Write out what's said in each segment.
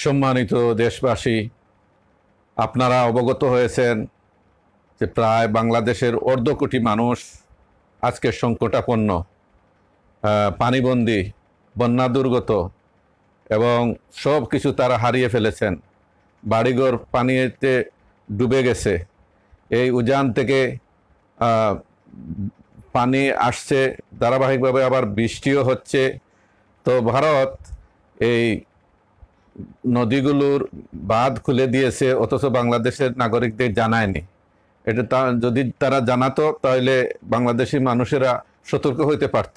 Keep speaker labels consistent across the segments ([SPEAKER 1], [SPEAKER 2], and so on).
[SPEAKER 1] সম্মানিত দেশবাসী, আপনারা অবগত হয়েছেন যে প্রায় বাংলাদেশের অর্ধ কোটি মানুষ আজকে সংকটাপন্ন, পানিবন্দী, বন্যা দুর্গত এবং সব কিছু তারা হারিয়ে ফেলেছেন। বাড়িঘর পানিতে ডুবে গেছে। এই উজান থেকে পানি আসছে, ধারাবাহিকভাবে আবার বৃষ্টিও হচ্ছে। তো ভারত এই নদীগুলোর বাঁধ খুলে দিয়েছে, অথচ বাংলাদেশের নাগরিকদের জানায়নি। এটা যদি তারা জানাতো তাহলে বাংলাদেশি মানুষেরা সতর্ক হইতে পারত।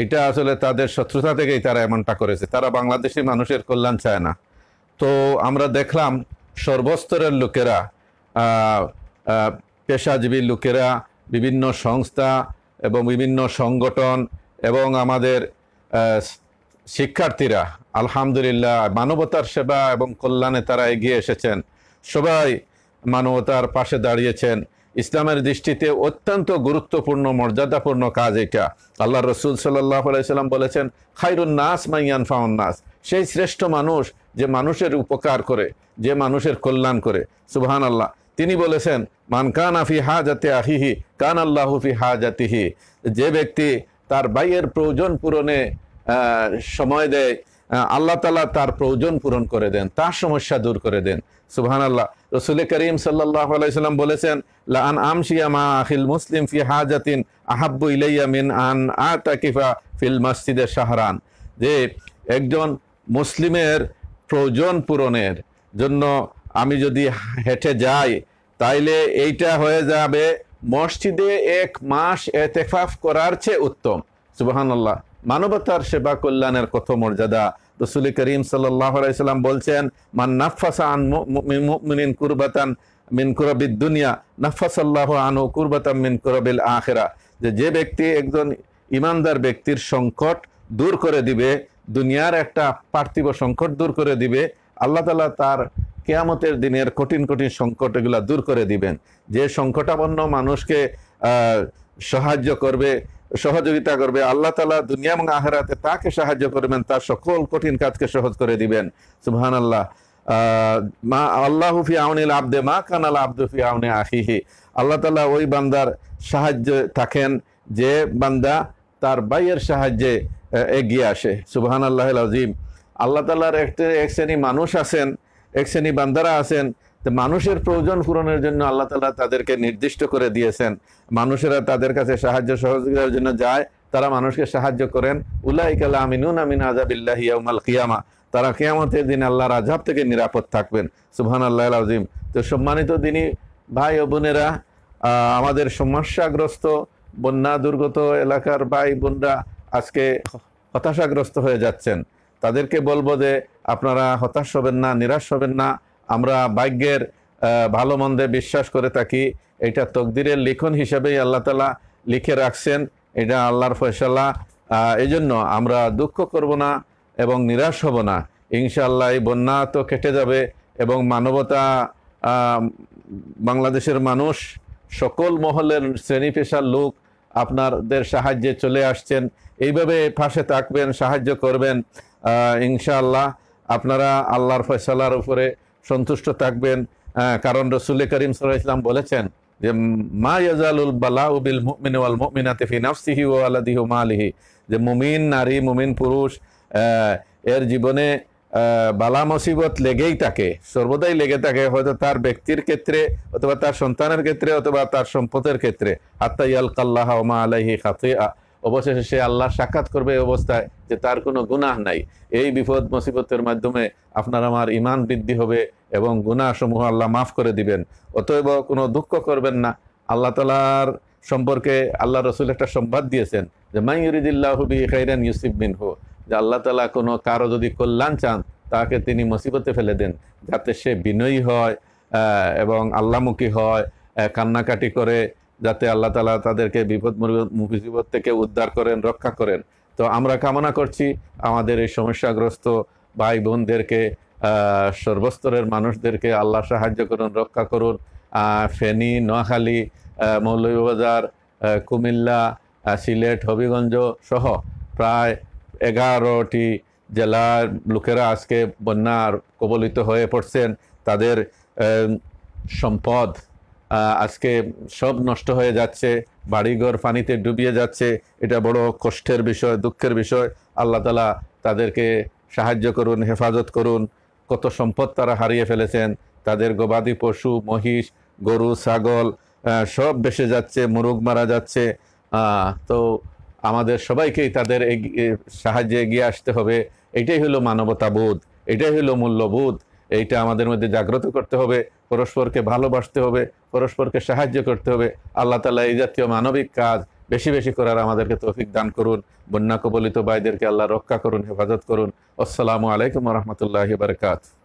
[SPEAKER 1] এটা আসলে তাদের শত্রুতা থেকেই তারা এমনটা করেছে। তারা বাংলাদেশি মানুষের কল্যাণ চায় না। তো আমরা দেখলাম সর্বস্তরের লোকেরা, পেশাজীবী লোকেরা, বিভিন্ন সংস্থা এবং বিভিন্ন সংগঠন এবং আমাদের শিক্ষার্থীরা আলহামদুলিল্লাহ মানবতার সেবা এবং কল্যাণে তারা এগিয়ে এসেছেন। সবাই মানবতার পাশে দাঁড়িয়েছেন। ইসলামের দৃষ্টিতে অত্যন্ত গুরুত্বপূর্ণ, মর্যাদাপূর্ণ কাজ এটা। আল্লাহ রসুল সাল্লাল্লাহু আলাইহি সাল্লাম বলেছেন, খায়রুন নাস মান ইয়ানফাউন নাস, সেই শ্রেষ্ঠ মানুষ যে মানুষের উপকার করে, যে মানুষের কল্যাণ করে। সুবহানাল্লাহ। তিনি বলেছেন, মান কানা ফি হাজাতি আখিহি কান আল্লাহু ফি হাজাতিহি, যে ব্যক্তি তার ভাইয়ের প্রয়োজন পূরণে সময় দেয়, আল্লাহ তাআলা তার প্রয়োজন পূরণ করে দেন, তার সমস্যা দূর করে দেন। সুবহানাল্লাহ। রাসূল করিম সাল্লাল্লাহু আলাইহি সাল্লাম বলেছেন, লা আন আমশিয়া মা আখিল মুসলিম ফি হাজাতিন আহাব্বু ইলাইয়া মিন আন আতাকিফা ফিল মসজিদে শাহরান, যে একজন মুসলিমের প্রয়োজন পূরণের জন্য আমি যদি হেঁটে যাই তাইলে এইটা হয়ে যাবে মসজিদে 1 মাস ইতিকাফ করার চেয়ে উত্তম। সুবহানাল্লাহ। মানবতার সেবা কল্যাণের কত মর্যাদা। রাসূল করিম সাল্লাল্লাহু আলাইহি সাল্লাম বলছেন, মান নাফাসা আন মুমিনিন কুরবাতান মিন কুরাবিদ দুনিয়া নাফাসাল্লাহু আনহু কুরবাতাম মিন কুরাবিল আখিরা, যে ব্যক্তি একজন ইমানদার ব্যক্তির সংকট দূর করে দিবে, দুনিয়ার একটা পার্থিব সংকট দূর করে দিবে, আল্লাহ তাআলা তার কিয়ামতের দিনের কঠিন কঠিন সংকট এগুলা দূর করে দিবেন। যে সংকটাপন্ন মানুষকে সাহায্য করবে, সহযোগিতা করবে, আল্লাহ তাআলা দুনিয়া এবং আখিরাতে তাকে সাহায্য করবেন, তার সকল কঠিন কাজকে সহজ করে দিবেন। সুবহানাল্লাহ। মা আল্লাহু ফি আউনিল আবদে মা কানাল আবদু ফি আউনি আখিহি, আল্লাহ তাআলা ওই বান্দার সাহায্যে থাকেন যে বান্দা তার ভাইয়ের সাহায্যে এগিয়ে আসে। সুবহানাল্লাহিল আযীম। আল্লাহ তাআলার এক শ্রেণী মানুষ আছেন, এক শ্রেণী বান্দারা আছেন, মানুষের প্রয়োজন পূরণের জন্য আল্লাহ তাআলা তাদেরকে নির্দিষ্ট করে দিয়েছেন। মানুষেরা তাদের কাছে সাহায্য সহযোগিতার জন্য যায়, তারা মানুষকে সাহায্য করেন। উলাইকা লা আমিনুনা মিন আযাবিল্লাহি ইয়াউমাল কিয়ামা, তারা কিয়ামতের দিন আল্লাহর আযাব থেকে নিরাপদ থাকবেন। সুবহানাল্লাহিল আযীম। তো সম্মানিত দিনী ভাই ও বোনেরা, আমাদের সমস্যাগ্রস্ত বন্যা দুর্গত এলাকার ভাই বোনরা আজকে হতাশাগ্রস্ত হয়ে যাচ্ছেন। তাদেরকে বলবো যে আপনারা হতাশ হবেন না, নিরাশ হবেন না। আমরা ভাগ্যের ভালো মন্দে বিশ্বাস করে থাকি। এটা তকদিরের লিখন হিসেবেই আল্লাহ তাআলা লিখে রাখছেন, এটা আল্লাহর ফয়সালা। এই জন্য আমরা দুঃখ করব না এবং নিরাশ হব না। ইনশাআল্লাহ এই বন্যা তো কেটে যাবে এবং মানবতা, বাংলাদেশের মানুষ, সকল মহলের শ্রেণী পেশার লোক আপনাদের সাহায্যে চলে আসছেন। এইভাবে পাশে থাকবেন, সাহায্য করবেন। ইনশাআল্লাহ আপনারা আল্লাহর ফয়সালার উপরে সন্তুষ্ট থাকবেন। কারণ রাসূল করিম সাল্লাল্লাহু আলাইহি ওয়াসাল্লাম বলেছেন যে মা ইয়াজালুল বালাউ বিল মুমিনি ওয়াল মুমিনাতি ফি নাফসিহি ওয়া ওয়ালাদিহি ওয়া মালিহি, যে মুমিন নারী, মুমিন পুরুষ এর জীবনে বালা মুসিবত লেগেই থাকে, সর্বদাই লেগে থাকে, হয়তো তার ব্যক্তির ক্ষেত্রে অথবা তার সন্তানের ক্ষেত্রে অথবা তার সম্পদের ক্ষেত্রে। হাত্তা ইয়ালকাল্লাহ ওয়া মা আলাইহি খাতিআ, অবশেষে সে আল্লাহর সাক্ষাৎ করবে এই অবস্থায় যে তার কোনো গুনাহ নাই। এই বিপদ মুসিবতের মাধ্যমে আপনার আমার ঈমান বৃদ্ধি হবে এবং গুনাহসমূহ আল্লাহ মাফ করে দিবেন। অতএব কোনো দুঃখ করবেন না। আল্লাহ তাআলার সম্পর্কে আল্লাহ রাসূল একটা সংবাদ দিয়েছেন যে মান ইউরিদিল্লাহু বিহি খাইরান ইউসিব মিনহু, যে আল্লাহ তাআলা কোনো কারো যদি কল্যাণ চান তাকে তিনি মুসিবতে ফেলে দেন, যাতে সে বিনয়ী হয় এবং আল্লাহমুখী হয়, কান্নাকাটি করে, যাতে আল্লাহ তাআলা তাদেরকে বিপদ মুসিবত থেকে উদ্ধার করেন, রক্ষা করেন। তো আমরা কামনা করছি আমাদের এই সমস্যাগ্রস্ত ভাই বোনদেরকে, সর্বস্তরের মানুষদেরকে আল্লাহ সাহায্য করুন, রক্ষা করুন। ফেনী, নোয়াখালী, মৌলভীবাজার, কুমিল্লা, সিলেট, হবিগঞ্জ সহ প্রায় 11টি জেলার লোকেরা আজকে বন্যার কবলিত হয়ে পড়ছেন, তাদের সম্পদ আজকে সব নষ্ট হয়ে যাচ্ছে, বাড়িঘর পানিতে ডুবিয়ে যাচ্ছে। এটা বড় কষ্টের বিষয়, দুঃখের বিষয়। আল্লাহ তাআলা তাদেরকে সাহায্য করুন, হেফাজত করুন। কত সম্পদ তারা হারিয়ে ফেলেছেন, তাদের গবাদি পশু, মহিষ, গরু, ছাগল সব ভেসে যাচ্ছে, মুরগ মারা যাচ্ছে। তো আমাদের সবাইকেই তাদের সাহায্যে এগিয়ে আসতে হবে। এটাই হলো মানবতাবোধ, এটাই হলো মূল্যবোধ। এইটা আমাদের মধ্যে জাগ্রত করতে হবে। পরস্পরকে ভালোবাসতে হবে, পরস্পরকে সাহায্য করতে হবে। আল্লাহ তাআলা এই জাতীয় মানবিক কাজ বেশি বেশি করার আমাদেরকে তৌফিক দান করুন। বন্যা কবলিত ভাইদেরকে আল্লাহ রক্ষা করুন, হেফাজত করুন। আসসালামু আলাইকুম ওয়া রাহমাতুল্লাহি ওয়া বারাকাতুহু।